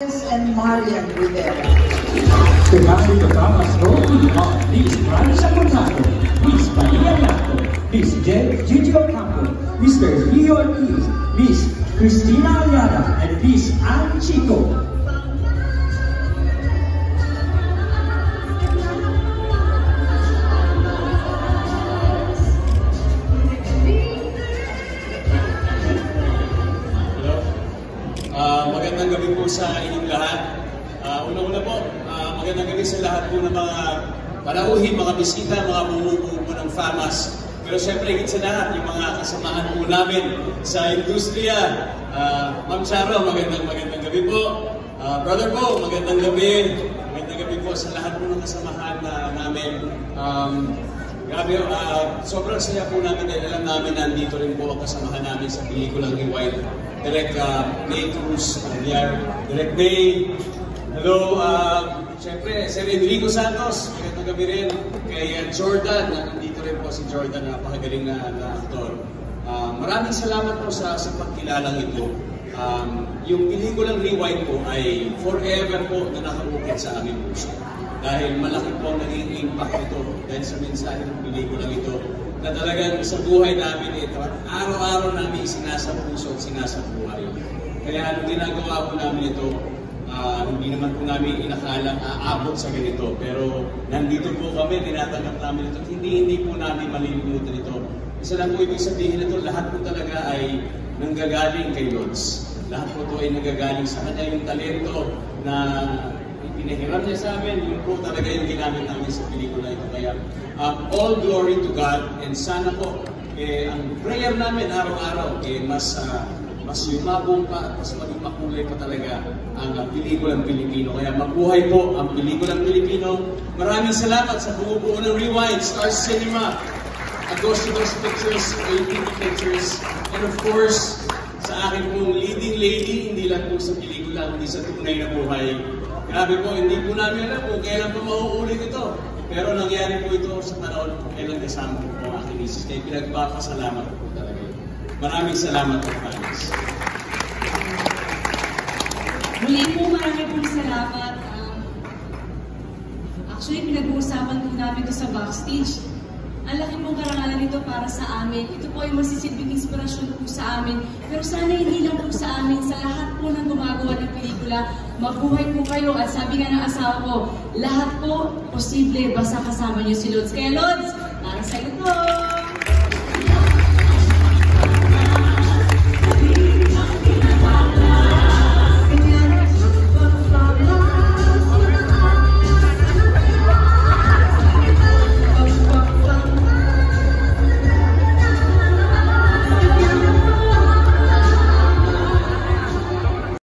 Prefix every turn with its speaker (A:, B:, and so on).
A: And Marian Rivera.
B: Tonight, the Bahamas role of Miss Francia Montato, Miss Maria Lato, Miss Gigi Ocampo, Mr. Leo Ortiz, Miss Cristina Ayala, and Miss Ann Chico.
C: Magandang gabi po sa inyong lahat. Una-una po, magandang gabi sa lahat po ng mga panauhin, mga bisita, mga bumubuo po ng FAMAS. Pero syempre, higit sa lahat, yung mga kasamahan po namin sa industriya. Ma'am Charo, magandang gabi po. Brother po, magandang gabi. Magandang gabi po sa lahat po ng kasamahan namin. Grabe, sobrang saya po namin dahil alam namin na nandito rin po ang kasamahan namin sa pelikulang Rewind. Direct May Cruz, Direct May. Hello, siyempre, Sir Enrico Santos, magandang gabi rin. Kay Jordan, nandito rin po si Jordan, napakagaling na aktor. Maraming salamat po sa pagkilalang ito. Yung pelikulang Rewind po ay forever po na nakaukit sa aming puso. Dahil malaki po ang naging impact ito dahil sa mensahe ng pelikulang ito na talagang sa buhay namin ito at araw-araw namin sinasapuso at sinasabuhay. Kaya anong ginagawa po namin ito, hindi naman po namin inakalang aabot sa ganito. Pero nandito po kami, tinatanggap namin ito at hindi po namin malilimutan ito. Isa lang po ibig sabihin ito, lahat po talaga ay nanggagaling kay Lods. Lahat po ito ay nanggagaling sa kanya yung talento na pinahiram niya sa amin, yun po talaga yung ginamit namin sa pelikula ito. Kaya all glory to God, and sana po, ang prayer namin araw-araw, mas yumabong pa at mas maging makulay pa talaga ang pelikulang Pilipino. Kaya mabuhay po ang pelikulang Pilipino. Maraming salamat sa bumubuo ng Rewind, Star Cinema, Agostos Pictures, ATV Pictures, and of course, sa akin pong leading lady, hindi lang po sa pelikula, hindi sa tunay na buhay. Grabe po, hindi po namin alam kung kailan po mauulit ito. Pero nangyari po ito sa panahon kung kailan kasama po ang aking misis. Kaya pinagpapasalamat po talaga. Maraming salamat po, fans.
D: Muli po, maraming pong salamat. Actually, pinag-uusapan po namin ito sa backstage. Ang laki pong karangalan nito para sa amin. Ito po ay masisilbing inspirasyon po sa amin. Pero sana hindi lang po sa amin, sa lahat po ng gumagawa ng pelikula. Mabuhay po kayo. At sabi nga ng asawa ko, lahat po posible basta kasama niyo si Lods. Kaya Lods, para sa iyo po!